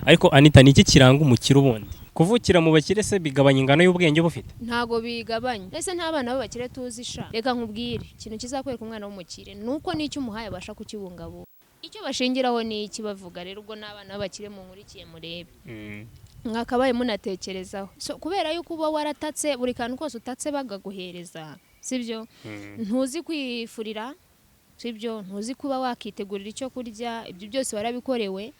ariko Anita ni iki kiranga umukire ubundi kuvukira mu bakire se bigabanya ingano y'ubwenge bufite ntago bigabanya ese nta bana b'abakire tuzisha reka nkubwire ikintu kizakwereka umwana w'umukire nuko n'icyo umuhaye abasha kukibungabunga icyo bashingiraho ni iki bavuga rero ubwo n'abana b'abakire mu nkurikiye murebe mwakabaye munatekerezaho kubera yuko uba waratatse buri kantu kose utatse bagaguhereza sibyo ntuzi kwifurira sibyo ntuzi kuba wakitegurira icyo kurya ibyo byose warabikorewe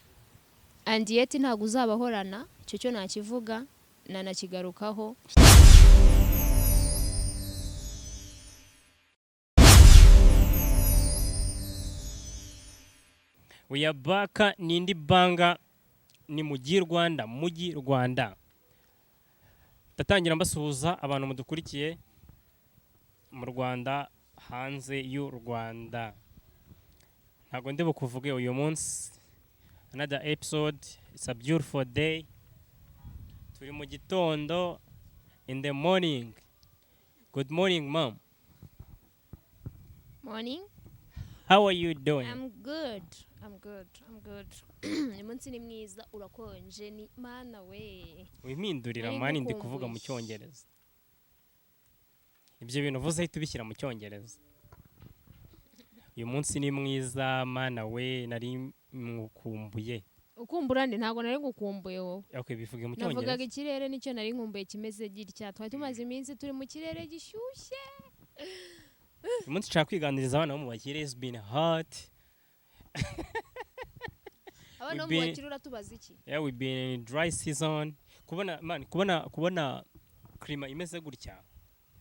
and yet ntago uzabahorana icyo cyo nakivuga nanakigarukaho. We are back n'indi banga ni mugi Rwanda ndatangira mbasuhuza abantu mudukurikiye mu Rwanda hanze y'u Rwanda ntago ndebo kuvuge uyu munsi another episode. It's a beautiful day. Turi mu gitondo in the morning. Good morning, mom. Morning. How are you doing? I'm good. Umunsi ni mwiza urakonje ni mana we. Wimindurira mani ndi kuvuga mu cyongereza. Ibyo bintu uvuze ahita ubishyira mu cyongereza. Uyu munsi ni mwiza mana we nari mukumbuye. Ukumbura ndi ntago nari ngukumbuye wowe. Okay, bivuge mu cyongereza. Navugaga ikirere nicyo nari nkumbuye kimeze gitya. Twari tumaze iminsi turi mu kirere gishyushye. Uyu munsi nshaka kwiganiriza abana bo mu bakire. It's been hot. Abana bo mu bakire uratubaza iki? Yeah, we've been in dry season. Kubona klima imeze gutya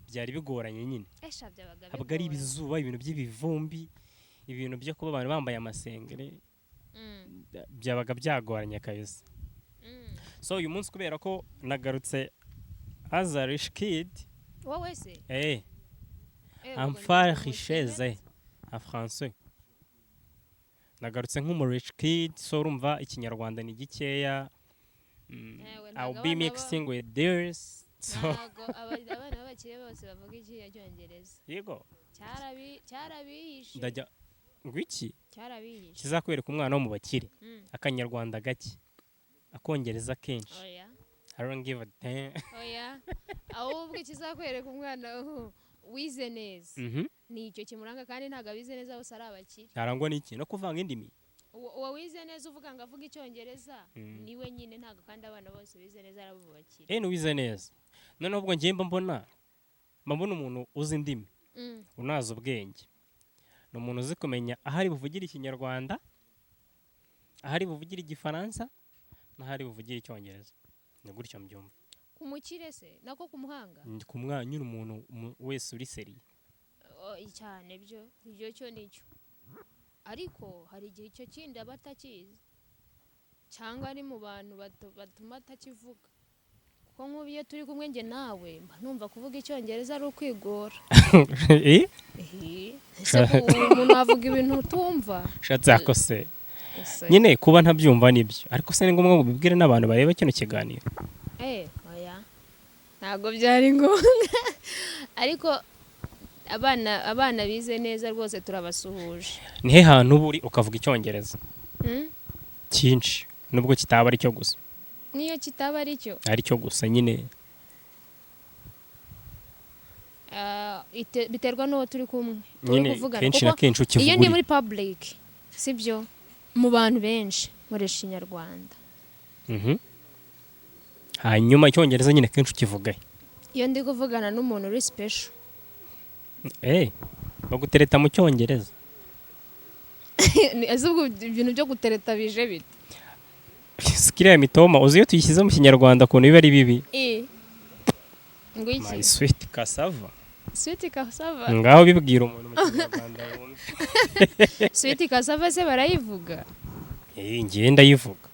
byari bigoranye nyine. Esha byabaga. Habaga ari ibizuba, ibintu by'ibivumbi, ibintu byo kuba abantu bambaye amasengere. Byabaga byagoranye kabisa. So uyu munsi kubera ko nagarutse as a rich kid. Wowe se? I'm far richesse en français. Nagarutse nk'umu rich kid, so urumva ikinyarwanda ni gikeya. I'll be mixing with theirs. So abana b'abakire bose bavuga icyongereza. Yego. Cyarabihishe. Ndajya ngwiki? Cyarabihishe. Kizakwereka umwana wo mu bakire. Akanyarwanda gake. Akongereza kenshi. Oya. I don't give a damn. Oya. Ahubwo kizakwereka umwana wize neza. Ni icyo kimuranga kandi ntago abize neza bose ari abakire. Arangwa n'iki no kuvanga indimi. Uwo wize neza uvuga ngo avuga icyongereza niwe nyine ntago kandi abana bose bize neza ari abo bakire. Ni wize neza. Noneho ubwo ngiye mbona umuntu uzi indimi. Unaza ubwenge. Ni umuntu uzi kumenya ahari buvugira ikinyarwanda, ahari buvugira igifaransa, n'ahari buvugira icyongereza. Ni gutyo mbyumva. Kumukire se nako kumuhanga. Kumwanyura umuntu wese uri seri. Cyane ibyo cyo nicyo. Ariko hari igihe icyo kindi abatakizi. Cyangwa ari mu bantu batuma atakivuga. Kuko nk'ubiyo turi kumwe nge nawe mba numva kuvuga icyongereza ari ukwigora. Umuntu avuga ibintu utumva. Shatse akose. Nyine kuba ntabyumva nibyo. Ariko se ni ngombwa ngo bibwire n'abantu bareba kino kiganiro. Oya. Ntago byari ngombwa. Ariko abana bize neza rwose turabasuhuje. Nihe hantu buri ukavuga icyongereza? Cyinshi nubwo kitaba ari cyo gusa. Niyo kitaba ari cyo. Ari cyo gusa nyine. Biterwa n'uwo turi kumwe. Nyine kenshi na kenshi ukivugura. Iyo ndi muri public sibyo mu bantu benshi nkoresha inyarwanda. Hanyuma icyongereza nyine kenshi ukivuga. Iyo ndi kuvugana n'umuntu uri special. Bagutereta mu cyongereza. Azubwo ibintu byo gutereta bije bite? Sikira ya mitoma uziyo tuyishyize mu kinyarwanda kuntu biba ari bibi. Ngwiki. My sweet cassava. Sweet cassava. Ngaho bibwira umuntu mu kinyarwanda wumva. Sweet cassava se barayivuga? Ngiye ndayivuga.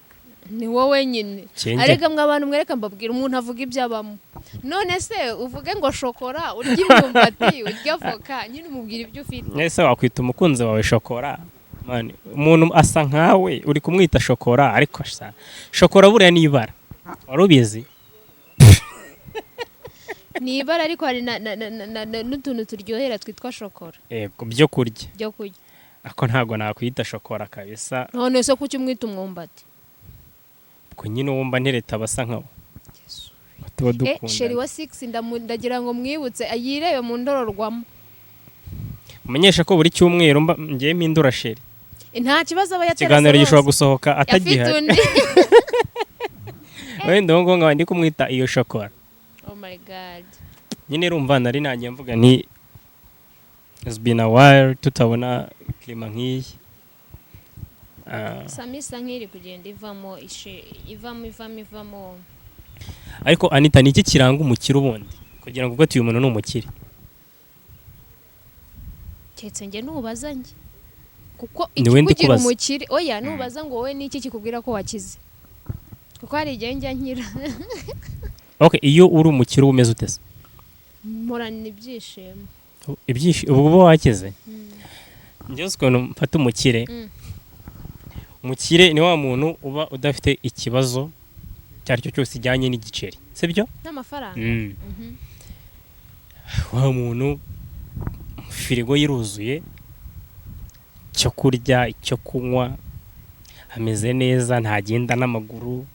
Ni wowe nyine. Arega mw'abantu mwereka mbabwira umuntu avuga iby'abamo. None se uvuge ngo shokora urya imyumbati urya voka nyine umubwira ibyo ufite. Nese wakwita umukunzi wawe shokora. Man, umuntu asa nkawe uri kumwita shokora ariko shokora buriya ni ibara. Warubizi? Ni ibara ariko hari n'utuntu turyohera twitwa shokora. Byo kurya. Byo kurya. Ako ntago nakwita shokora kabisa. None se kuki umwita umwumbati? ko nyine wumva ntereta basa nkawe tuba dukunda sheri wa 6 ndagira ngo mwibutse ayirebe mu ndororwamo umenyesha ko buri cyumweru ngiye mpindura sheri nta kibazo aba yaterase ikiganiro gishobora gusohoka atagihari wenda ngo ndi kumwita iyo shokora oh my god nyine rumva nari nanjye mvuga nti it's been a while tutabona klima nk'iyi samisa nk'iri kugenda ivamo ariko Anita ni iki kiranga umukire ubundi kugira ngo ubwo uyu muntu ni umukire cyetse nge nubaza nge kuko ikikugira umukire oya nubaza ngo wowe niki kikubwira ko wakize kuko hari igihe njya nkira okay iyo uri umukire umeze utese murana ibyishimo ubwo wakize njye ukuntu mfata umukire umukire ni wa muntu uba udafite ikibazo cyaricyo cyose ijyanye n'igiceri sibyo n'amafaranga wa muntu firigo yiruzuye cyo kurya icyo kunywa ameze neza ntagenda n'amaguru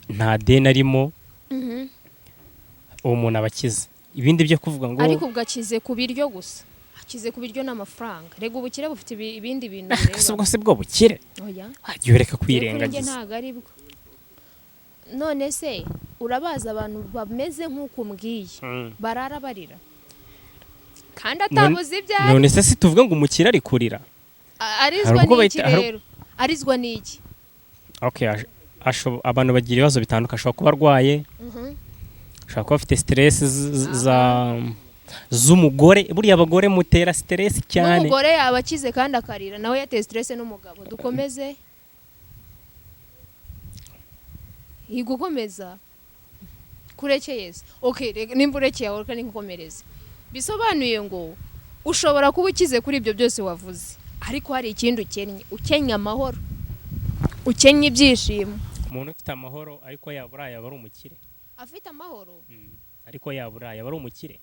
nta deni arimo uwo muntu abakize ibindi byo kuvuga ngo ariko bwakize ku biryo gusa akize ku biryo n'amafaranga rega ubukire bufite ibindi bintu bireba ubwo se bwo bukire oya agiyoreka kwirengagiza ntago ari bwo none se urabaza abantu bameze nk'uko umbwiye barara barira kandi atabuze ibyari none se tuvuga ngo umukire ari kurira arizwa n'iki rero arizwa n'iki okay abantu bagira ibibazo bitandukanye ashobora kuba arwaye ashobora kuba afite stress z'umugore buriya abagore mutera stress cyane n'umugore yaba akize kandi akarira nawe yateye stress n'umugabo dukomeze igukomeza kurekeyeza okay nimba urekeye aho kandi nkomereze bisobanuye ngo ushobora kuba ukize kuri ibyo byose wavuze ariko hari ikindi ukennye amahoro ukennye ibyishimo umuntu ufite amahoro ariko yaburaye aba ari umukire afite amahoro ariko yaburaye aba ari umukire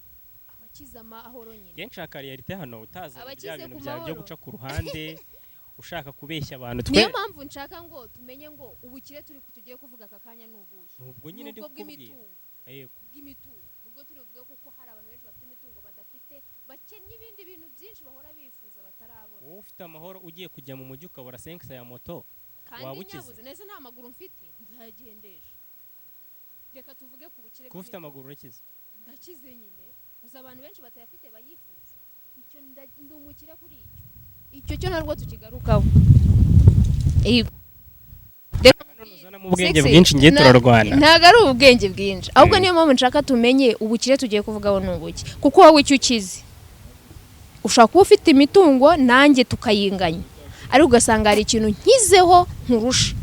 abakize amahoro nyine ye nshaka realite hano utaza bya bintu byawe byo guca ku ruhande ushaka kubeshya abantu niyo mpamvu nshaka ngo tumenye ngo ubukire tugiye kuvuga aka kanya n'ubuhe ubwo nyine ndi kubwira bw'imitungo ubwo turivuga kuko hari abantu benshi bafite imitungo badafite bakennye ibindi bintu byinshi bahora bifuza batarabona wowe ufite amahoro ugiye kujya mu mujyi ukabura senkisa ya moto waba ukize neza nta maguru mfite nzagendesha reka tuvuge ku bukire kuba ufite amaguru urakize ndakize nyine uza abantu benshi batayafite bayifuza icyo ndi umukire kuri icyo cyo narwo tukigarukaho mu bwenge bwinshi ngiye turarwana ntago ari ubwenge bwinshi ahubwo niyo mpamvu nshaka tumenye ubukire tugiye kuvugaho n'ubuki kuko wowe icyo ukize ushaka kuba ufite imitungo nanjye tukayinganya ariko ugasanga hari ikintu nkizeho nkurusha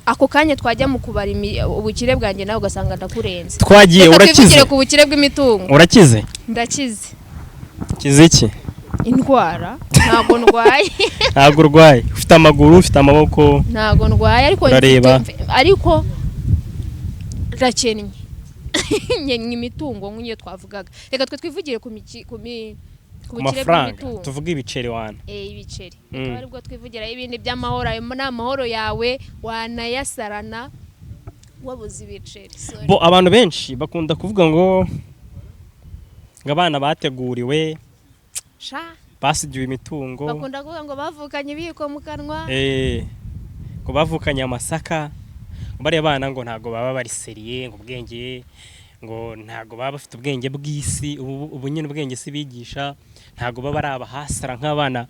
ako kanya twajya mu kubara ubukire bwanjye nawe ugasanga ndakurenze twagiye urakize ku bukire bw'imitungo urakize ndakize kize iki indwara ntago ndwaye ntago urwaye ufite amaguru ufite amaboko ntago ndwaye ariko rakennye imitungo nk'iyo twavugaga reka twe twivugire ku mafaranga tuvuge ibiceri wana ibiceri reka aribwo twivugira ibindi by'amahoro ayo ni amahoro yawe wanayasarana wabuze ibiceri bo abantu benshi bakunda kuvuga ngo abana bateguriwe basigiwe imitungo bakunda kuvuga ngo bavukanye ibiko mu kanwa ngo bavukanye amasaka bariya bana ngo ntago baba bari seriye ngo ubwenge ngo ntago baba bafite ubwenge bw'isi ubu nyine ubwenge si bigisha ntago baba ari abahasara nk'abana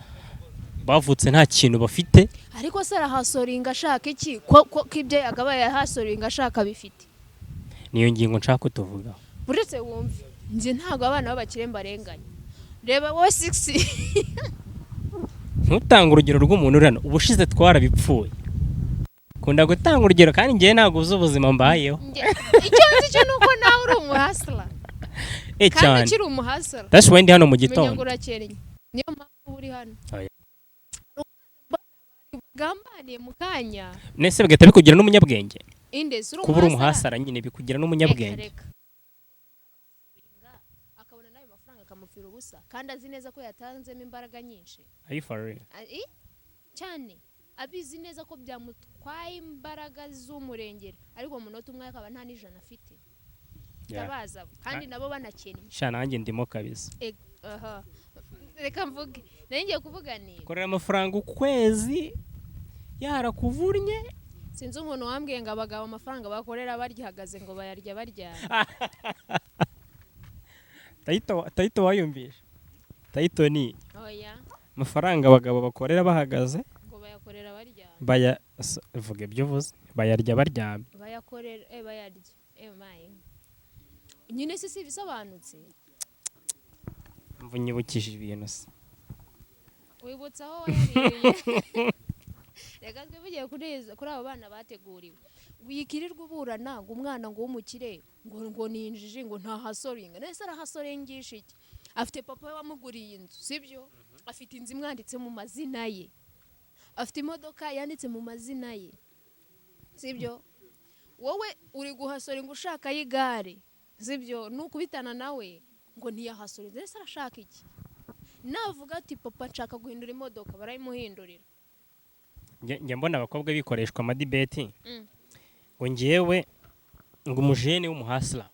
bavutse nta kintu bafite ariko se arahasoringa ashaka iki ko ibyo yagabaye yahasoringa ashaka bifite niyo ngingo nshaka ko tuvuga buretse wumve nje ntago abana b'abakire mbarenganya reba wowe 6 ntutanga urugero rw'umuntu urana ubushize twarabipfuye kunda gutanga urugero kandi ngiye ntago uzi ubuzima mbayeho icyo nzi cyo nuko nawe uri umuhasla kandi ukiri umuhasla that's why ndi hano mu gitondo niyo mpamvu uri hano gambaniye mu kanya nese bigahita bikugira n'umunyabwenge indese uri kuba uri umuhasara nyine bikugira n'umunyabwenge akabona nayo mafaranga akamupfira ubusa kandi azi neza ko yatanzemo imbaraga nyinshi are you for real cyane abizi neza ko byamutwaye imbaraga z'umurengera ariko mu munota umwe akaba nta n'ijana afite tabaza kandi nabo banakennye sha nanjye ndimo kabisa aha reka mvuge ngiye kuvuga ni korera amafaranga ukwezi yarakuvurnye sinzi umuntu wambwiye ngo abagabo amafaranga bakorera baryahagaze ngo bayarya baryana Tayito wayumvisha Tayito ni oya amafaranga abagabo bakorera bahagaze ngo bayakorera baryana vuga ibyo uvuze bayarya baryamye bayakorera bayarya mayi nyine si bisobanutse mvunyibukije ibintu se wibutsa aho wayariye reka twivugiye kuri abo bana bateguriwe wikirirwa uburana ngo umwana ngo w'umukire ngo ni injiji ngo ntahasoringa nese arahasorengisha iki afite papa we wamuguriye inzu sibyo afite inzu imwanditse mu mazina ye afite imodoka yanditse mu mazina ye sibyo wowe uri guhasoringa ushaka y'igare sibyo nukubitana nawe ngo ntiyahasoringa nese arashaka iki navuga ati papa nshaka guhindura imodoka barayimuhindurira njye mbona abakobwa bikoreshwa amadibeti ngo ngewe ngo umujene w'umuhasira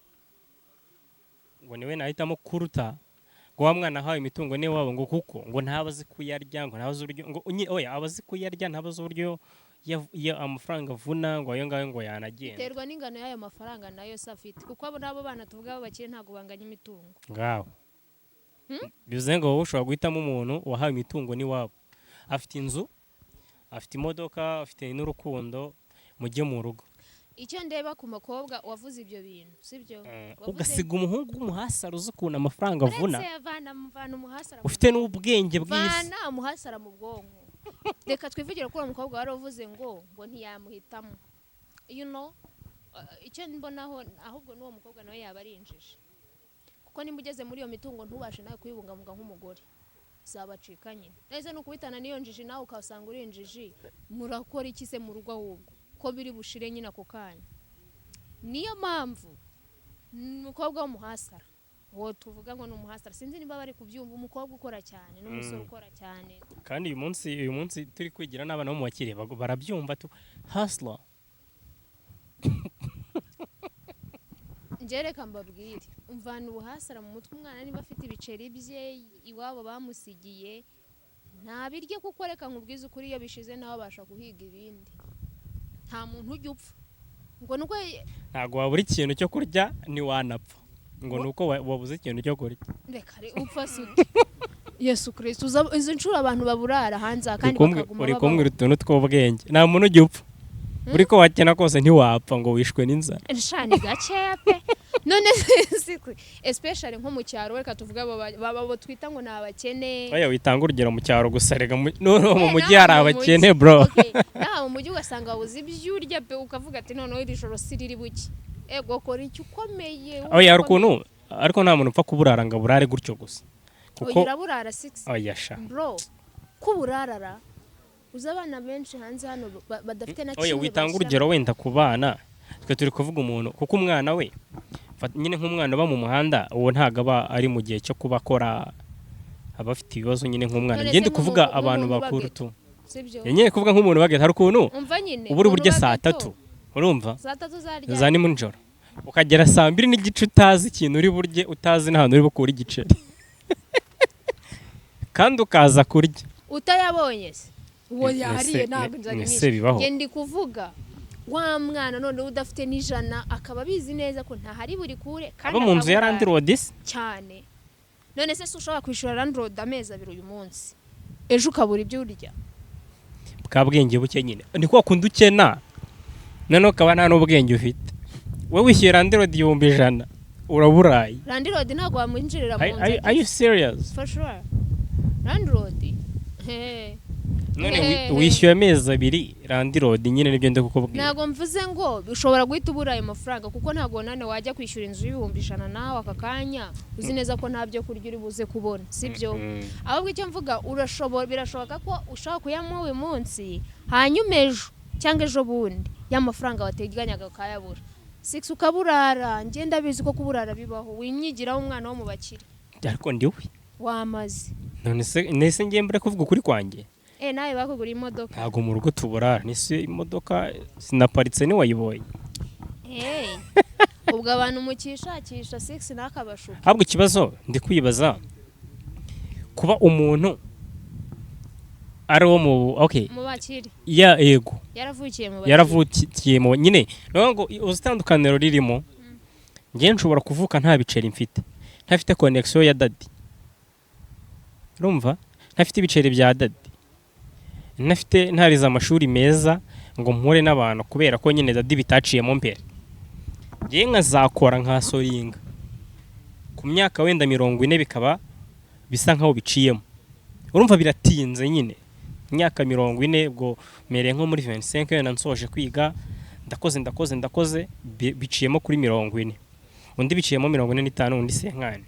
ngo niwe nahitamo kuruta ngo wa mwana ahawe imitungo niwe wabo ngo kuko ngo ntabazi kuyarya ngo ntabazi uburyo ngo oya abazi kuyarya ntabazi uburyo amafaranga avuna ngo ayo ngayo ngo yanagenda biterwa n'ingano y'ayo mafaranga nayo se afite kuko abo nabo bana tuvuga bakire ntabwo banganya imitungo ngaho bivuze ngo wowe ushobora guhitamo umuntu wahawe imitungo n'iwabo afite inzu afite imodoka afite n'urukundo mujye mu rugo icyo ndeba ku makobwa wavuze ibyo bintu sibyo ugasiga umuhungu w'umuhasara uzi ukuntu amafaranga avuna ufite ufite n'ubwenge bwiza vana umuhasara mu bwonko reka twivugire ko uwo mukobwa wari uvuze ngo ntiyamuhitamo icyo mbonaho ahubwo n'uwo mukobwa nawe yaba ari injiji kuko nimba ugeze muri iyo mitungo ntubashe nawe kuyibungabunga nk'umugore zabacika nyine neza ni ukubitana n'iyo njiji nawe ukasanga uri injiji murakora iki se mu rugo ahubwo ko biri bushire nyine ako kanya niyo mpamvu umukobwa w'umuhasara uwo tuvuga ngo ni umuhasara sinzi niba bari kubyumva umukobwa ukora cyane n'umusore ukora cyane kandi uyu munsi turi kwigira n'abana bo mu bakire barabyumva tu hasla ngereka mbabwire umvana ubuhasara mu mutwe umwana niba afite ibiceri bye iwabo bamusigiye ntabirye kuko reka nkubwize ukuri iyo bishize nawe abasha guhiga ibindi nta muntu ujya upfa ngo nuko ntabwo wabura ikintu cyo kurya ntiwanapfa ngo nuko wabuze ikintu cyo kurya reka upfa suti Yesu Kristo izo nshuro abantu baburara hanze kandi bakaguma uri kumwe utuntu tw'ubwenge nta muntu ujya upfa uri ko wakena kose ntiwapfa ngo wishwe n'inzara nshani gakeya pe none sikwe especially nko mu cyaro reka tuvuga abo twita ngo nabakene oya witanga urugero mu cyaro gusa rega mu mujyi hari abakene bro naho mu mujyi ugasanga wabuze ibyo urya pe ukavuga ati noneho iri joro siriri buki ego kora icyo ukomeye oya rukuntu ariko nta muntu upfa kuburara ngo burare gutyo gusa kuko uraburara 6 oya sha bro kuburarara uza abana benshi hanze hano badafite na kimwe oya witanga urugero wenda ku bana twe turi kuvuga umuntu kuko umwana we nyine nk'umwana uba mu muhanda uwo ntago aba ari mu gihe cyo kuba akora aba afite ibibazo nyine nk'umwana ngende kuvuga abantu bakuru tu nyine kuvuga nk'umuntu bageze hari ukuntu ubura uburyo saa 3 urumva saa 3 za ni munjoro ukagera saa 2 n'igice utazi ikintu uri burye utazi n'ahantu uri bukura igiceri kandi ukaza kurya utayabonye se uwo yariye ntabwo nzanye ngende kuvuga wa mwana none udafite n'ijana akaba abizi neza ko ntahari buri kure kandi abo mu nzu ya landlord cyane none se ushobora kwishura landlord amezi 2 uyu munsi ejo ukabura ibyo urya bwabwenge buke nyine ni ko akunda ukena none ukaba nta n'ubwenge ufite wowe wishyura landlord 100 uraburayi landlord ntabwo wamunjirira mu nzu are you serious for sure landlord none wishyuye amezi 2 landlord nyine nibyo ndakukubwira ntago mvuze ngo ushobora guhita ubura ayo mafaranga kuko ntago nane wajya kwishyura inzu y'ibihumbi nawe aka kanya uzi neza ko ntabyo kurya uri buze kubona sibyo ahubwo icyo mvuga birashoboka ko ushaka kuyamuha uyu munsi hanyuma ejo cyangwa ejo bundi y'amafaranga wateganyaga ukayabura 6 ukaburara ngenda bizi ko kuburara bibaho winyigiraho umwana wo mu bakire ariko ndiwe wamaze none se ngiye mbere kuvuga ukuri kwanjye nawe bakugura imodoka. ntago mu rugo tuburara nise imodoka sinaparitse ni wayibonye. Ubwo abantu mukishakisha 6 nakabashuka. Ahubwo ikibazo ndi kwibaza kuba umuntu ari wo mu mu bakiri yego yaravukiye mu nyine ngo uzitandukaniro ririmo ngiye nshobora kuvuka nta biceri mfite ntafite connection ya daddy urumva ntafite ibiceri bya daddy ntariza amashuri meza ngo mpure n'abantu kubera ko nyine daddy bitaciyemo mbere ngiye nkazakora nkasoringa ku myaka wenda 40 bikaba bisa nkaho biciyemo urumva biratinze nyine imyaka 40 ubwo mere nko muri 25 wenda nsoje kwiga ndakoze biciyemo kuri 40 undi biciyemo 45 undi senkane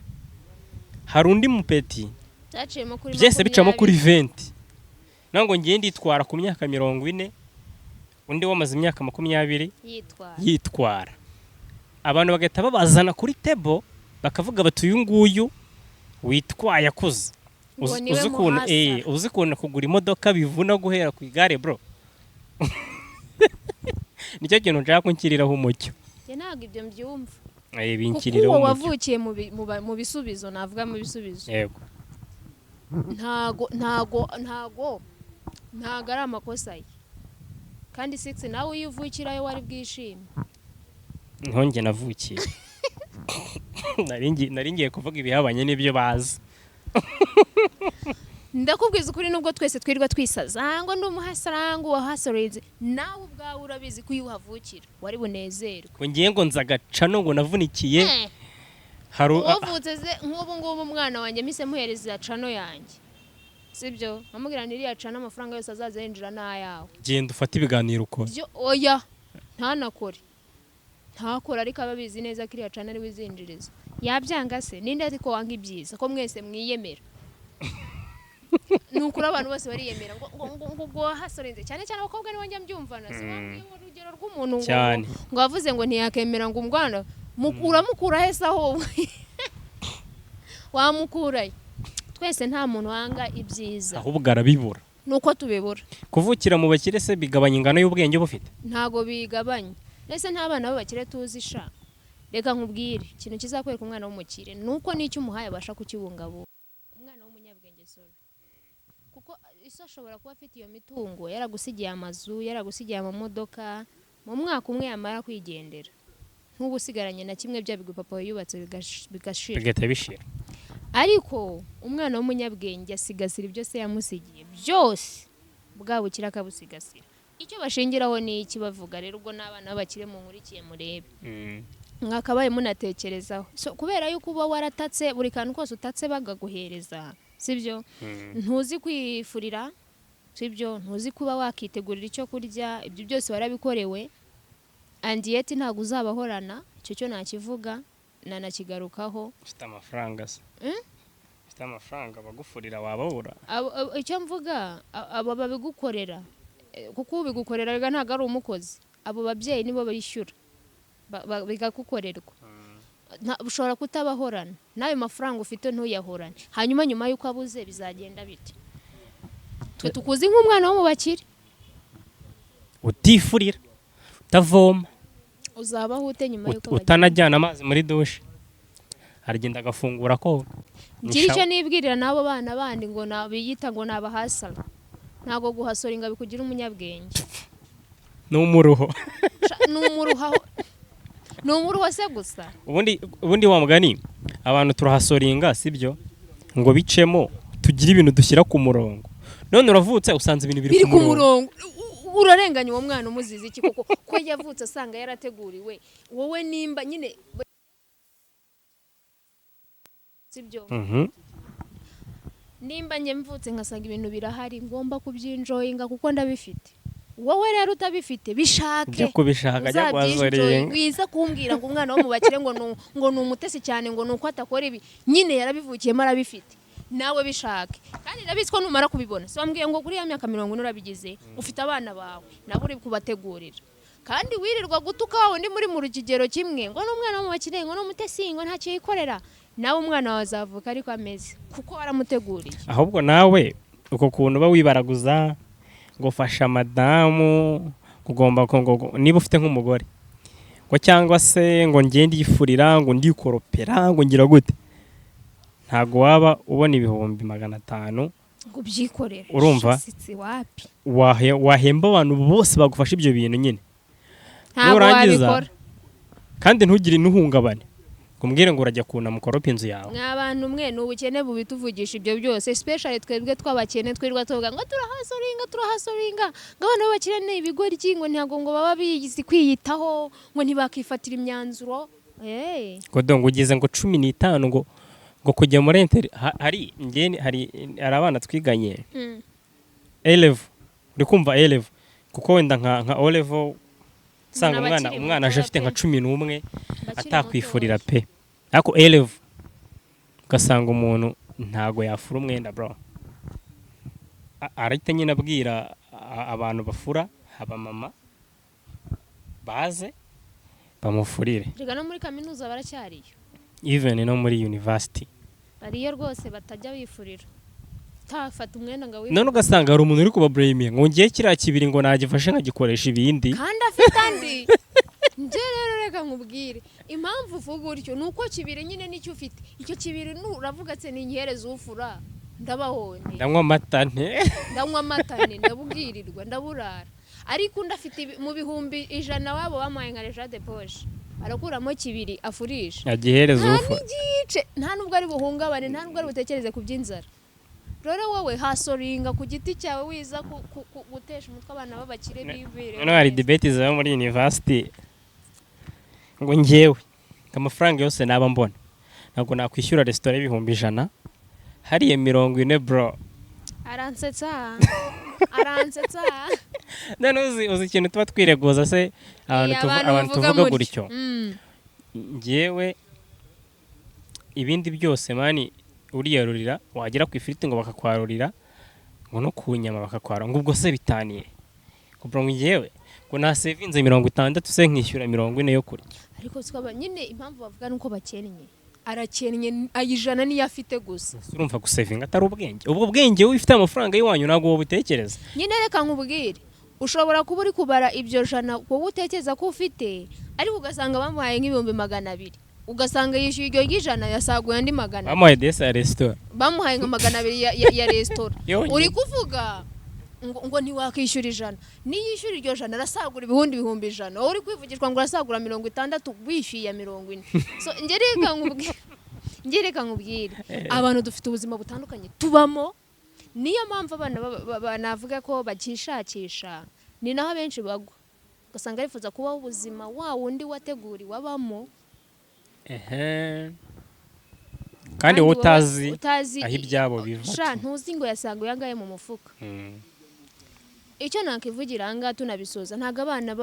hari undi mupeti byaciyemo kuri byese bicamo kuri 20 nango ngiye nditwara ku myaka 40 undi wamaze imyaka 20 yitwara abantu bagahita babazana kuri table bakavuga bati uyu nguyu witwaye akuze uzi kuntu kugura imodoka bivuna guhera ku igare bro. Nicyo kintu nshaka kunkiriraho umucyo. Ntabwo ibyo mbyumva. Binkiriraho umucyo. Wavukiye mu bisubizo navuga mu bisubizo. Yego. Ntago ari amakosa ye. Kandi 6 nawe uyuvukirayo wari bwishime. Nkonge navukiye. Naringiye kuvuga ibihabanye n'ibyo bazi. Ndakubwiza ukuri nubwo twese twirwa twisaza ngo ndumuhasarango wahasoreze nawe ubwawe urabizi ko yuhavukira wari bunezerwe ko ngiye ngo nzagacano ngo navunikiye havutse nk'ubu ngubu umwana wanjye mise muhereza cano yanjye sibyo amubwira niriya cano amafaranga yose azaza yinjira n'ayawe genda ufata ibiganiro uko oya ntakora ariko ababizi neza ko iriya cano ari wizinjiriza yabyanga se ninde ariko wanga ibyiza ko mwese mwiyemera nukuri abantu bose bariyemera ngo hasorenze cyane abakobwa ni wanjye mbyumvana se bambwiye urugero rw'umuntu ngo wavuze ngo ntiyakemera ngo umwana mukura hese aho wamukuraye twese nta muntu wanga ibyiza ahubwo arabibura nuko tubibura kuvukira mu bakire se bigabanya ingano y'ubwenge bufite ntago bigabanya nese nta bana b'abakire tuzisha reka nkubwire ikintu kizakwereka umwana w'umukire nuko n'icyo umuhaye abasha kukibungabunga umwana w'umunyabwenge sore kuko iso ashobora kuba afite iyo mitungo yaragusigiye amazu yaragusigiye amamodoka mu mwaka umwe yamara kwigendera nk'ubusigaranye na kimwe bya bigwi papa yubatse bigashira ariko umwana w'umunyabwenge asigasira ibyo se yamusigiye byose bwabukira akabusigasira icyo bashingiraho ni iki bavuga rero ubwo n'abana b'abakire mu nkurikiye murebe mwakabaye munatekerezaho kubera yuko uba waratatse buri kantu kose utatse bagaguhereza sibyo ntuzi kwifurira sibyo ntuzi kuba wakitegurira icyo kurya ibyo byose warabikorewe andiyeti ntabwo uzabahorana icyo cyo nakivuga nanakigarukaho ufite amafaranga se ufite amafaranga bagufurira wababura icyo mvuga abo babigukorera kuko ubigukorera ntabwo ari umukozi abo babyeyi nibo bishyura bigakukorerwa ushobora kutabahorana n'ayo mafaranga ufite ntuyahorane hanyuma nyuma y'uko abuze bizagenda bite twe tukuzi nk'umwana wo mu bakire utifurira utavoma uzabaho ute nyuma y'uko utanajyana amazi muri dushe aragenda agafungura ko ngira icyo nibwirira n'abo bana bandi ngo biyita ngo nabahasara ntabwo guhasora inga bikugira umunyabwenge n'umuruho n'umuruho se gusa ubundi wa mugani abantu turahasoringa sibyo ngo bicemo tugira ibintu dushyira ku murongo none uravutse usanze ibintu biri ku murongo urarenganya uwo mwana umuzizi iki kuko ko yavutse asanga yarateguriwe wowe nimba nyine sibyo nimba njye mvutse nkasanga ibintu birahari ngomba kubyinjoyinga kuko ndabifite wowe rero utabifite bishake jya kubishaka jya kwazorenga wiza kumbwira ngo umwana wo mu bakire ngo ni umutesi cyane ngo nuko atakora ibi nyine yarabivukiyemo arabifite nawe bishake kandi nabitswe numara kubibona so bambwiye ngo kuri ya myaka 40 urabigize ufite abana bawe nabo uri kubategurira kandi wirirwa gutuka wawe ndi muri mu rukigero kimwe ngo n'umwana wo mu bakire ngo n'umutesi ngo ntacyo yikorera nawe umwana wawe azavuka ariko ameze kuko waramuteguriye ahubwo nawe uko kuntu uba wibaraguza ngo fasha madamu kugomba niba ufite nk'umugore ngo cyangwa se ngo ngende yifurira ngo ndikoropera ngo ngira gute ntago waba ubona ibihumbi 500 ngo byikorere urumva wapi wahemba abantu bose bagufasha ibyo bintu nyine ntabwo wabikora kandi ntugire intuhungabane kumbwire ngo urajya kuna mukoropa inzu yawe nk'abantu mwe n'ubukene bubituvugisha ibyo byose especially twebwe twabakene twirwa tuvuga ngo turahasoringa ngo abana b'abakene ibigoryi ngo ntago ngo baba bizi kwiyitaho ngo ntibakifatira imyanzuro ngo dongo ugeze ngo 15 ngo kujya muri inter hari abana twiganye A-level uri kumva A-level kuko wenda nka O-level sanga umwana aje afite nka 11 atakwifurira pe ariko A-level ugasanga umuntu ntago yafura umwenda bro arahita nyine abwira abantu bafura haba mama baze bamufurire rega no muri kaminuza baracyariyo even no muri university bariyo rwose batajya bifurira tafata umwenda ngo none ugasanga hari umuntu uri kubabreming ngo ngiye kiriya kibiri ngo nagifashe nkagikoresha ibindi kandi afite andi nje rero reka nkubwire impamvu uvuga utyo nuko kibiri nyine nicyo ufite icyo kibiri uravuga ati ni nyihereza ufura ndabahone ndanywa amatane ndabubwirirwa ndaburara ariko ndafite mu bihumbi 100 wabo bamaye nka Jean de Poche arakuramo kibiri afurisha agihereza ufura nta nubwo ari buhungabane nta nubwo ari butekereze ku by'inzara rero wowe hasoringa ku giti cyawe wiza gutesha umutwe abana b'abakire bibere no hari debate za muri university ngo ngewe amafaranga yose naba mbona ntabwo nakwishyura restaurant y'ibihumbi 100 hariye 40 bro aransetsa none uzi ikintu tuba twireguza se abantu tuvuga gutyo ngewe ibindi byose mani uriyarurira wagera ku ifiriti ngo bakakwarurira ngo no kunyama bakakwara ngo ubwo se bitaniye kubwo ngewe ngo na savinze 60 se nkishyura 40 yo kurya ariko twaba nyine impamvu bavuga nuko bakennye arakennye ayijana niyo afite gusa urumva gusavinga atari ubwenge ubwo bwenge ufite amafaranga yiwanyu nago wo butekereza nyine reka nkubwire ushobora kuba uri kubara ibyo jana wowe utekereza ko ufite ariko ugasanga bamuhaye nk'ibihumbi 200 ugasanga yishyuye iryo ry'ijana yasaguye andi 100 bamuhaye desa ya restaurant bamuhaye nka 200 ya restaurant uri kuvuga ngo ntiwakishyura 100 niyishyura iryo jana arasagura ibihumbi 100 wowe uri kwivugishwa ngo arasagura 60 wishyuye 40 so ngereka nkubwire abantu dufite ubuzima butandukanye tubamo niyo mpamvu abana banavuga ko bakishakisha ni naho benshi bagwa ugasanga bifuza kubaho ubuzima wa wundi wateguriwe abamo kandi utazi aho ibyabo biva ntuzi ngo yasaguye angahe mu mufuka icyo nakivugira anga tunabisoza ntago abana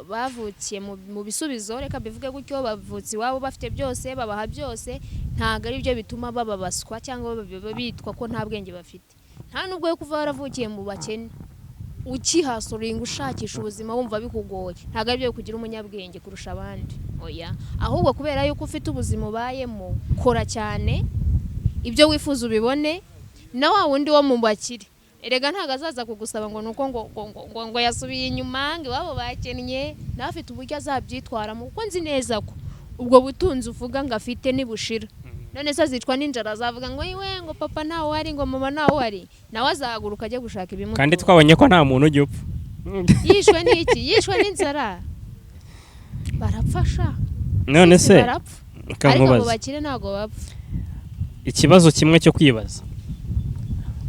bavukiye mu bisubizo reka bivuge gutyo bavutse iwabo bafite byose babaha byose ntago ari byo bituma bababaswa cyangwa bitwa ko nta bwenge bafite nta nubwo yo kuva waravukiye mu bakene ukihasoringa ushakisha ubuzima wumva bikugoye ntago ari byo kugira umunyabwenge kurusha abandi oya ahubwo kubera yuko ufite ubuzima ubayemo kora cyane ibyo wifuza ubibone na wa wundi wo mu bakire erega ntago azaza kugusaba ngo nuko ngo yasubiye inyuma ngo wabo bakennye nawe afite uburyo azabyitwaramo kuko nzi neza ko ubwo butunzi uvuga ngo afite nibushira none se azicwa n'injara azavuga ngo iwe ngo papa ntawe ari ngo mama ntawe ari nawe azahaguruka ajya gushaka ibimutunga kandi twabonye ko nta muntu ujya upfa yishwe n'iki yishwe n'inzara barapfasha none se ariko abo bakire ntago bapfa ikibazo kimwe cyo kwibaza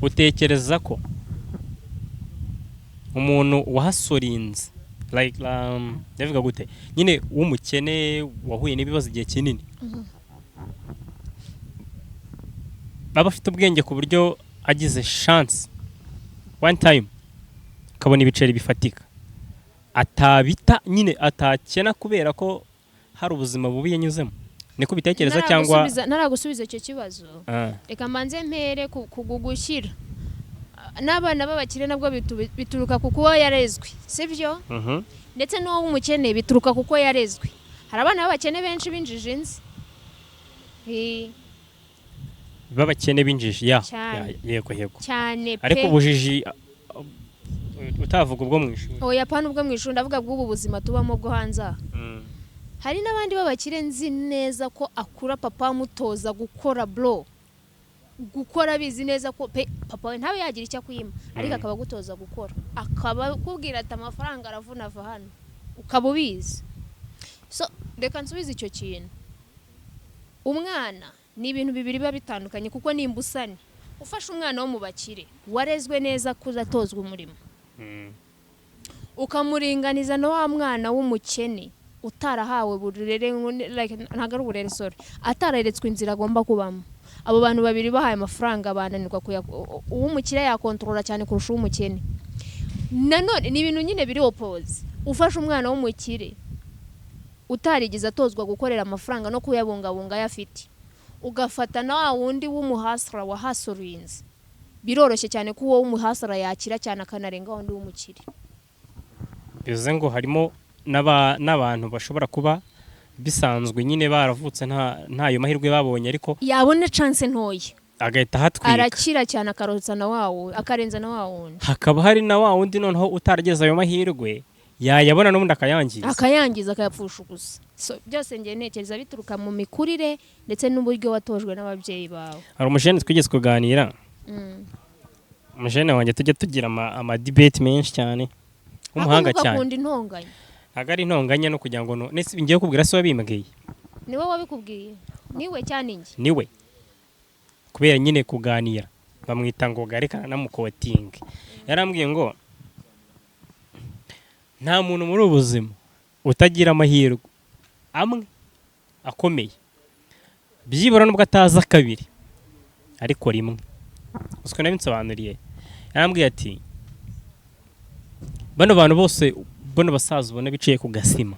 utekereza ko umuntu wahasorinze like ndavuga gute nyine w'umukene wahuye n'ibibazo igihe kinini baba afite ubwenge ku buryo agize chance one time akabona ibiceri bifatika atabita nyine atakena kubera ko hari ubuzima bubi yanyuzemo niko bitekereza cyangwa naragusubiza icyo kibazo reka mbanze mpere kugugushyira n'abana b'abakire nabwo bituruka ku kuba yarezwe sibyo ndetse n'uwo w'umukene bituruka kuko yarezwe hari abana b'abakene benshi binjije inzi babakene binjiji ya Cyane. yego cyane ariko pe ubujiji utavuga ubwo mu ishuri oya pana ubwo mu ishuri ndavuga bw'ubu buzima tubamo bwo hanze aha. Hari n'abandi b'abakire nzi neza ko akura papa amutoza gukora bro, gukora bizi neza ko papa we ntawe yagira icyo akwima ariko akaba agutoza gukora, akaba akubwira ati amafaranga aravuna ava hano ukaba ubizi. So reka nsubize icyo kintu, umwana ni ibintu bibiri biba bitandukanye kuko ni imbusane. Ufashe umwana wo mu bakire warezwe neza kuzatozwa umurimo, ukamuringaniza na wa mwana w'umukene utarahawe burere ntago ari uburere sorry, atararetswe inzira agomba kubamo. Abo bantu babiri bahaye amafaranga bananirwa uw'umukire yakontorora cyane kurusha uw'umukene. Nanone ni ibintu nyine biri opposite. Ufashe umwana w'umukire utarigeze atozwa gukorera amafaranga no kuyabungabunga yafite, ugafata na wa wundi w'umuhasra wa hasorinze, biroroshye cyane ko uwo w'umuhasra yakira cyane akanarenga wundi w'umukire. bivuze ngo harimo n'abantu bashobora kuba bisanzwe nyine baravutse ntayo mahirwe babonye ariko yabona chance ntoya agahita hatwika arakira cyane akarotsa na wawo akarenza na wawundi. Hakaba hari na wa wundi noneho utarageza ayo mahirwe yayabona n'ubundi akayangiza akayapfusha gusa. So byose ngiye ntekereza bituruka mu mikurire ndetse n'uburyo watojwe n'ababyeyi bawe. Hari umujene twigeze kuganira, umujene wanjye tujya tugira ama debate menshi cyane umuhanga cyane. Akunda intonganya. Ntago ari intonganya no kugira ngo nese ngiye kubwira se wabimbwiye. Niwe wabikubwiye? Niwe cyane ingi? Niwe. Kubera nyine kuganira bamwita ngo garekana na mukotinga. Yarambwiye ngo nta muntu muri ubuzima utagira amahirwe amwe akomeye, byibura nubwo ataza kabiri ariko rimwe. Usko nabinsobanuriye, yarambwiye ati bano bantu bose bono basaza ubona biciye ku gasima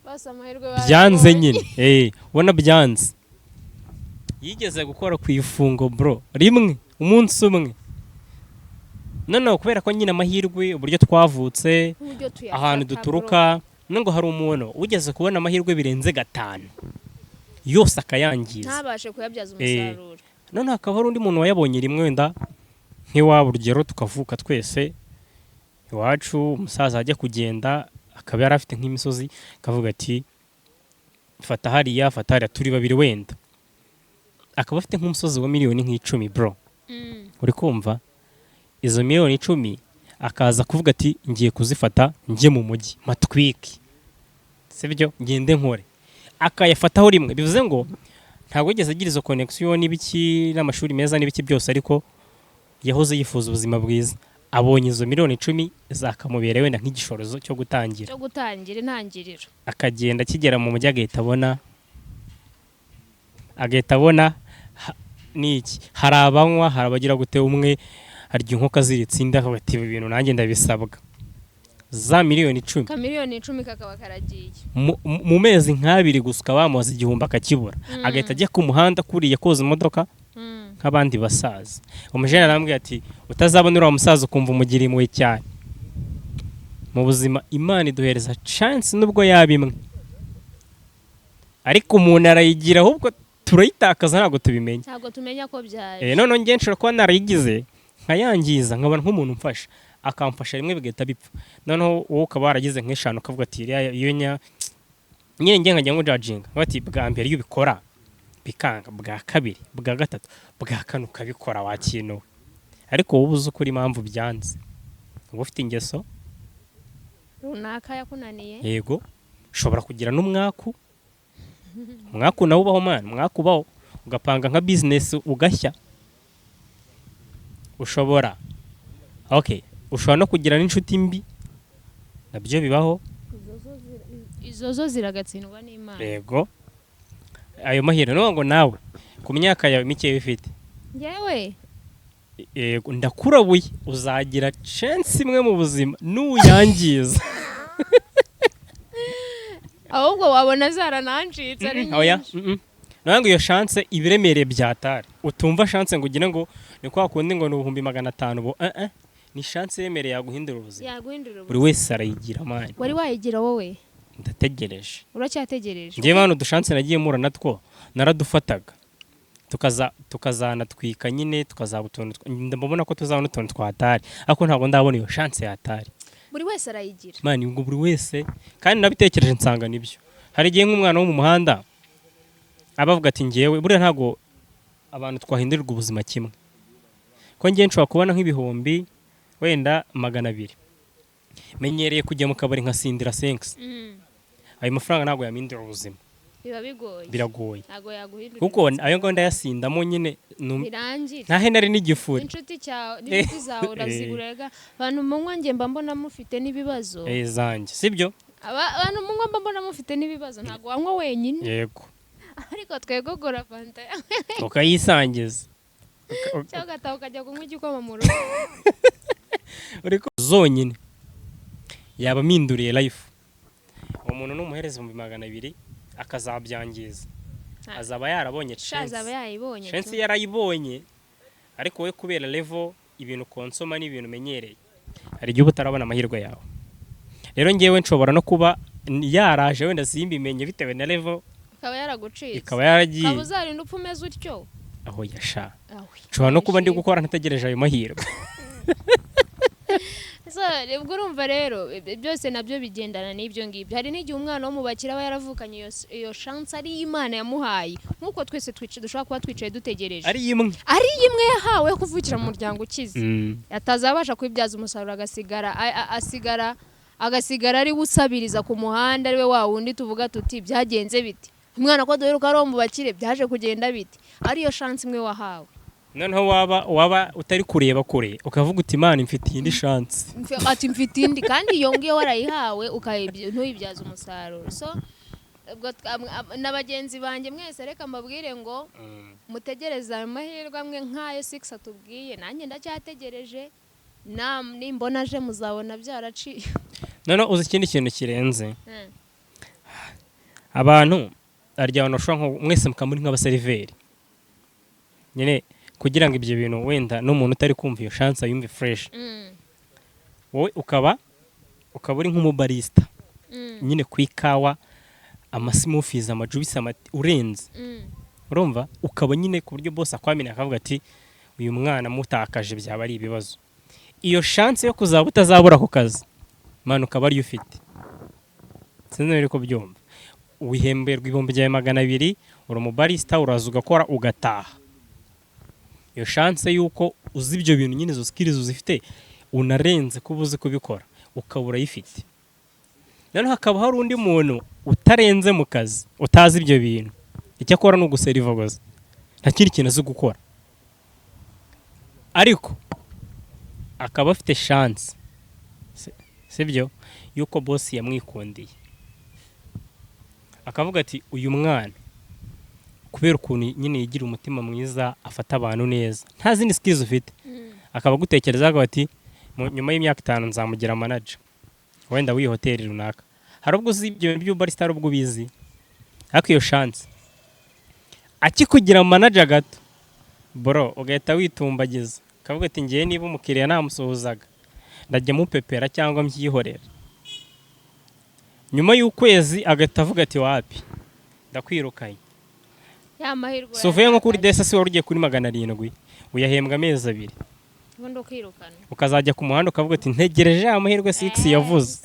basa amahirwe byanze nyine ubona byanze. Yigeze gukora ku ifungo bro rimwe umunsi umwe, noneho kubera ko nyine amahirwe uburyo twavutse ahantu duturuka ngo hari umuntu ugeze kubona amahirwe birenze 5 yose akayangiza ntabashe kuyabyaza umusaruro. Noneho hakaba hari undi muntu wayabonye rimwe wenda nk'iwabo urugero tukavuka twese iwacu umusaza ajya kugenda akaba yari afite nk'imisozi akavuga ati fata hariya turi babiri wenda, akaba afite nk'umusozi wa miliyoni nk'icumi bro. Uri kumva izo miliyoni 10 akaza kuvuga ati ngiye kuzifata njye mu mujyi matwiki sibyo ngende nkore, akayafataho rimwe. Bivuze ngo ntabwo yigeze agira izo connection n'ibiki n'amashuri meza n'ibiki byose, ariko yahoze yifuza ubuzima bwiza. Abonye izo miliyoni 10 zakamubera wenda nk'igishorozo cyo gutangira intangiriro, akagenda kigera mu mujyi agahita abona niki hari abanywa hari abagira gute umwe harya inkoko ziritsinda akabati ibintu nanjye ndabisabwa za miliyoni 10 miliyoni 10 kakaba karagiye mu mezi nk'abiri gusuka bamuza igihumbi akakibura, agahita ajya ku muhanda kuriye koza imodoka nk'abandi basaza. Umujene arambwiye ati utazabona uriya musaza ukumva umugiri imwe cyane mu buzima. Imana iduhereza chance nubwo yabimwe, ariko umuntu arayigira ahubwo turayitakaza ntabwo tubimenya, ntabwo tumenya ko byaje. None ngiye nshobora kuba narayigize nkayangiza nkabona nk'umuntu mfasha akamfasha rimwe bigahita bipfa. Noneho wowe ukaba waragize nk'eshanu ukavuga ati iyo nyine ngiye nkajya ngo judging bati bwa mbere iyo ubikora bikanga, bwa kabiri bwa gatatu bwa kane ukabikora wakintu, ariko wowe uzi ukuri impamvu byanze uba ufite ingeso runaka yakunaniye. Yego ushobora kugira n'umwaku nawe ubaho man, umwaku ubaho ugapanga nka business ugashya. Ushobora no kugira n'inshuti mbi nabyo bibaho, izo zo ziragatsindwa n'Imana. Yego ayo mahirwe no ngo nawe ku myaka yawe mike bifite yewe ndakurabuye uzagira chance imwe mu buzima n'uyangiza ahubwo wabona zaranancitse ari nyinshi. Nango iyo chance ibiremereye byatari utumva chance ngo ugire ngo ni kwa kundi ngo ni 500 bo ni chance yemereye yaguhindura ubuzima. Buri wese arayigira manje. Wari wayigira wowe? Ndategereje. Uracyategereje? Ngiye bano dushance nagiye mura natwo naradufataga tukazanatwika nyine tukazaba utuntu ndabona ko tuzabona utuntu twatari ariko ntabwo ndabona iyo chance yatari buri wese arayigira mani ngo buri wese kandi nabitekereje nsanga nibyo hari igihe nk'umwana wo mu muhanda abavuga ati ngewe buriya ntabwo abantu twahindurirwa ubuzima kimwe ko ngiye nshobora kubona nk'ibihumbi wenda 200 menyereye kujya mu kabari nkasindira 5 ayo mafaranga ntabwo yamindira ubuzima biba bigoye biragoye ntabwo yaguhindura kuko ayo ngo ndayasindamo nyine birangira nta henari n'igifuri inshuti zawe urazigurega abantu munywa nge mba mbona mufite n'ibibazo zanjye sibyo abantu munywa mba mbona mufite n'ibibazo ntabwo wanywa wenyine yego ariko twegogora fanta ukayisangiza cyangwa ugataha ukajya kunywa igikoma mu rugo zonyine yaba aminduriye life umuntu n'umuhereza 200 akazabyangiza azaba yarabonye chance yarayibonye ariko we kubera level ibintu konsoma n'ibintu menyereye hari igihe utarabona amahirwe yawe rero ngewe nshobora no kuba yaraje wenda simbimenye bitewe na level ikaba yaragucitse ikaba yaragiye kaba uzarinda upfa umeze utyo aho yasha nshobora no kuba ndi gukora ntategereje ayo mahirwe ubwo urumva rero byose nabyo bigendana n'ibyo ngibyo hari n'igihe umwana wo mu bakire aba yaravukanye iyo chance ari Imana yamuhaye nk'uko twese dushobora kuba twicaye dutegereje ari imwe yahawe yo kuvukira mu muryango ukize atazabasha kwibyaza umusaruro agasigara ari usabiriza ku muhanda ariwe wa wundi tuvuga tuti byagenze biti umwana ko duheruka ari mu bakire byaje kugenda biti ariyo chance imwe wahawe noneho waba utari kureba kure ukavuga uti Imana mfitiye indi chance ati mfitiye indi kandi iyo ngiyo warayihawe ntuyibyaza umusaruro so n'abagenzi banjye mwese reka mbabwire ngo mutegereze ayo mahirwe amwe nk'ayo 6 atubwiye nanjye ndacyategereje nimbona aje muzabona byaraciye noneho uzi ikindi kintu kirenze abantu aryana ushobora mwese mukamuri nk'abaseriveri nyine kugira ngo ibyo bintu wenda n'umuntu utari kumva iyo chance yumve fresh wowe ukaba uri nk'umubarista nyine ku ikawa amasimofizi amajubisi urenze urumva ukaba nyine ku buryo boss akwamina akavuga ati uyu mwana mutakaje byaba ari ibibazo iyo chance yo kuzaba utazabura ku kazi manu ukaba ari ufite sinzi ko byumva wihemberwa 200 uri umubarista uraza ugakora ugataha iyo chance yuko uzi ibyo bintu nyine zo skills uzifite unarenze kuba uzi kubikora ukabura yifite nano hakaba hari undi muntu utarenze mu kazi utazi ibyo bintu icyo akora no guseriva gusa nta kindi kintu azi gukora ariko akaba afite chance sibyo yuko boss yamwikundiye akavuga ati uyu mwana kubera ukuntu nyine yigira umutima mwiza afata abantu neza nta zindi skills ufite akaba gutekerezaga ati nyuma y'imyaka 5 nzamugira manager wenda w'iyi hoteli runaka hari ubwo uzi ibyo by'ubarista ubwo bizi ariko iyo chance akikugira manager gato bro ugahita witumbagiza akavuga ati ngiye niba umukiriya namusuhuzaga ndajya mupepera cyangwa mbyihorera nyuma y'ukwezi agahita avuga ati wapi ndakwirukanye yamahirwe sovuye nko kuri DSS wari ugiye kuri 700 uyahembwa amezi 2 ubundi ukirukana ukazajya ku muhanda ukavuga ati ntegereje amahirwe 6 yavuze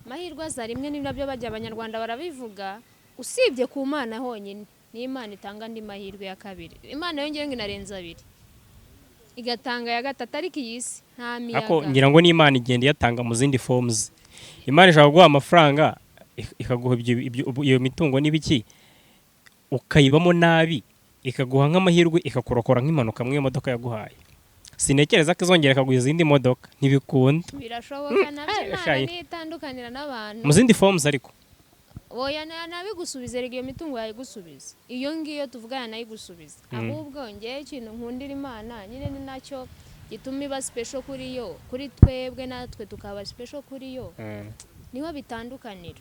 mahirwe za rimwe ni nabyo bajya abanyarwanda barabivuga usibye ku Mana honyine ni Imana itanga andi mahirwe ya kabiri Imana yongeye ngo inarenza 2 igatanga ya gatatu ariko iyisi nta miyaga ako ngira ngo ni Imana igenda yatanga mu zindi forms Imana ishaka guha amafaranga ikaguha iyo mitungo n'ibiki ukayibamo nabi ikaguha nk'amahirwe ikakurokora nk'impanuka mu modoka yaguhaye sinekereza ko izongera ikaguha izindi modoka ntibikunda birashoboka nabyo nitandukanira n'abantu mu zindi forms ariko oya nabigusubize rege iyo mitungo yayigusubiza iyo ngiyo tuvugana nayigusubiza ahubwo ngiye ikintu nkundira Imana nyine ni nacyo gituma iba special kuri yo kuri twebwe natwe tukaba special kuri yo niho bitandukanira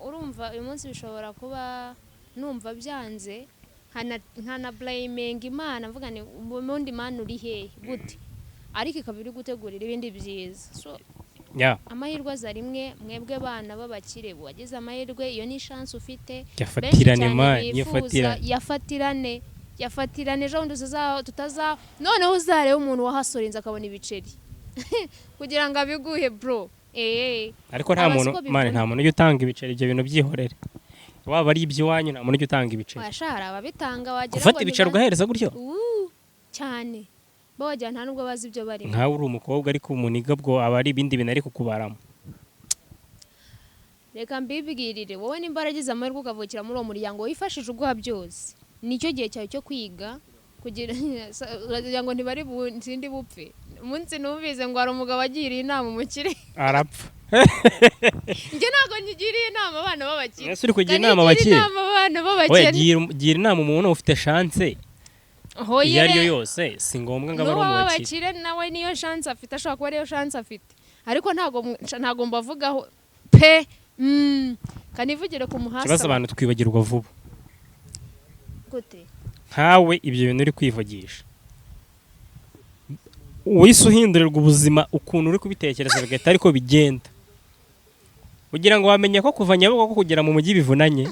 urumva uyu munsi bishobora kuba numva byanze nkana blaming Imana mvuga ni ubundi Imana uri hehe gute ariko ikaba iri gutegurira ibindi byiza so ya amahirwe aza rimwe. Mwebwe bana b'abakire wagize amahirwe, iyo ni chance ufite. yafatirane ma yafatirane ejo bundi tutaza noneho uzarebe umuntu wahasorinze akabona ibiceri kugira ngo abiguhe bro. ariko nta muntu mane nta muntu ujya utanga ibiceri, ibyo bintu byihorere, waba ari iby'iwanyu nta muntu ujya utanga ibiceri. washara ababitanga wagira gufata ibiceri ugahereza gutyo cyane bawajya nta nubwo bazi ibyo barimo. nkawe uri umukobwa ariko umuniga bwo aba ari ibindi bintu ari kukubaramo. reka mbibwirire wowe nimba waragize amahirwe ukavukira muri uwo muryango wifashije uguha byose, nicyo gihe cyawe cyo kwiga kugira ngo ntibari nsindi bupfe. umunsi numvise ngo hari umugabo agiriye inama umukire arapfa. njye ntabwo ngiriye inama abana b'abakire. ese uri kugira inama abakire? oya gira inama umuntu ufite chance iyo ariyo yose, si ngombwa ngo abari mu bakire. nawe niyo chance afite, ashobora kuba ariyo chance afite, ariko ntago mbavugaho pe. kanivugire ku muhasa. Kibazo abantu twibagirwa vuba. gute nkawe ibyo bintu uri kwivugisha wise uhindurirwa ubuzima ukuntu uri kubitekereza bigahita ariko bigenda, ugira ngo wamenye ko kuva Nyabugogo kugera mu mujyi bivunanye.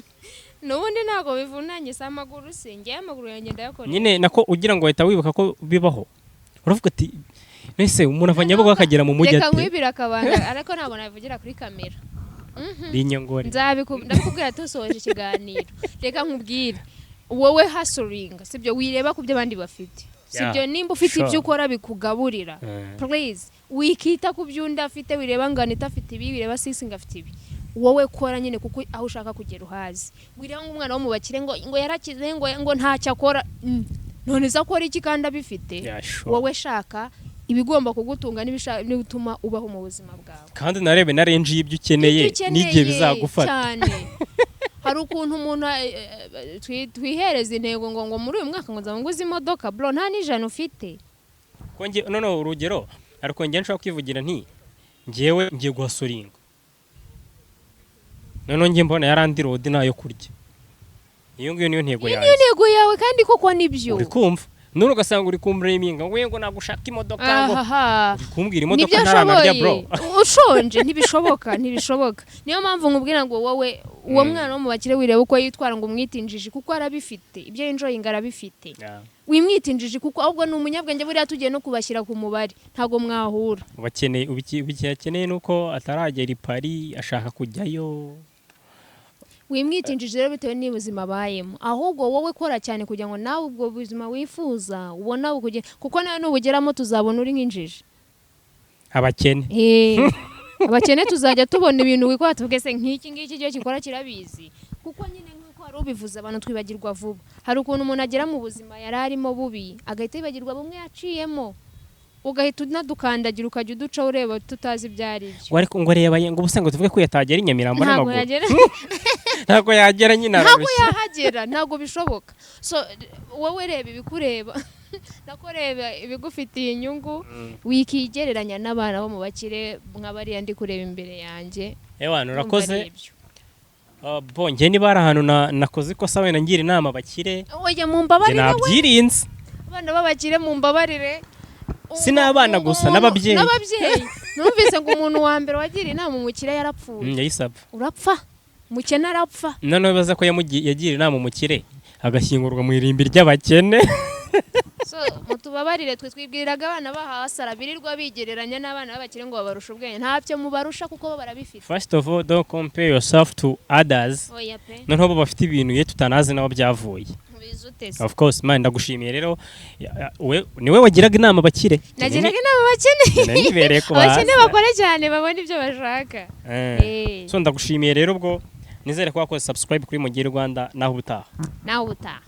n'ubundi ntabwo bivunanye, si amaguru se, njyewe amaguru yanjye ndayakora. nyine nako ugira ngo wahita wibuka ko bibaho, uravuga ati nese umuntu ava Nyabugogo akagera mu mujyi ate. reka nkwibira akabanga ariko ntabwo nabivugira kuri kamera. Binyongore ndabikubwira tusoje ikiganiro. reka nkubwire wowe hustling sibyo wireba ku byo abandi bafite, sibyo nimba ufite ibyo ukora bikugaburira please wikita ku byo undi afite, wireba ngo Anita afite ibi, wireba Sisi ngo afite ibi, wowe kora nyine kuko aho ushaka kugera uhazi. wireba nk'umwana wo mu bakire ngo yarakize ngo ntacyo akora, none se akora iki kandi abifite? wowe shaka ibigomba kugutunga n'ibituma ubaho mu buzima bwawe, kandi narebe na range y'ibyo ukeneye n'igihe bizagufata cyane. hari ukuntu umuntu twihereza intego ngo muri uyu mwaka ngo nzanguze imodoka bro, nta n'ijana ufite. none urugero ariko njye nshaka kwivugira nti ngewe ngiye guhasoringa, none njye mbona yarandi road nayo kurya, iyo ngiyo niyo ntego yawe. niyo ntego yawe kandi koko nibyo uri kumva. none ugasanga uri kumreminga ngo nagushaka imodoka ngo kumbwira imodoka ntaranarya bro. ushonje ntibishoboka. niyo mpamvu nkubwira ngo wowe uwo mwana wo mu bakire wireba uko yitwara ngo umwitinjije kuko arabifite, ibyo enjoying arabifite. wimwitinjije kuko ahubwo ni umunyabwenge, buriya tugiye no kubashyira ku mubare ntago mwahura. ubikeneye nuko ataragera i Paris ashaka kujyayo. wimwitinjije rero bitewe n'ubuzima bayemo, ahubwo wowe kora cyane kugira ngo nawe ubwo buzima wifuza ubona kuko nawe nubugeramo tuzabona uri nk'injiji. abakene abakene tuzajya tubona ibintu wikora tuvuge se nk'iki ngiki cyo gikora kirabizi, kuko nyine nk'uko wari ubivuze abantu twibagirwa vuba. hari ukuntu umuntu agera mu buzima yari arimo bubi agahita yibagirwa bumwe yaciyemo, ugahita unadukandagira ukajya uduca ureba tutazi ibyari byo. ariko ngo reba ngo ubuse ngo tuvuge ko yatagera i Nyamirambo n'amaguru ntabwo yagera nyine ntabwo yahagera, ntabwo bishoboka. so wowe reba ibikureba nako reba ibigufitiye inyungu, wikigereranya n'abana bo mu bakire nk'abariya ndi kureba imbere yanjye. urakoze. njye niba ari ahantu nakoze ikosa wenda ngira inama bakire, oya mumbabarire, nabyirinze abana b'abakire mumbabarire. si n'abana gusa n'ababyeyi. numvise ngo umuntu wa mbere wagira inama umukire yarapfuye. yayisaba urapfa mukene arapfa. noneho bibaza ko yagira inama umukire agashyingurwa mu irimbi ry'abakene. so mutubabarire, twe twibwiriraga abana bahasara birirwa bigereranya n'abana b'abakire ngo babarusha ubwenge, ntacyo mubarusha kuko bo barabifite. First of all, don't compare yourself to others. noneho bo bafite ibintu ye tutanazi nabo byavuye. Of course man, ndagushimiye rero. niwe wagiraga inama bakire. Nagiraga inama bakene. Abakene bakore cyane babone ibyo bashaka. So ndagushimiye rero ubwo nizere ko wakoze subscribe kuri Mugiye Rwanda naho ubutaha.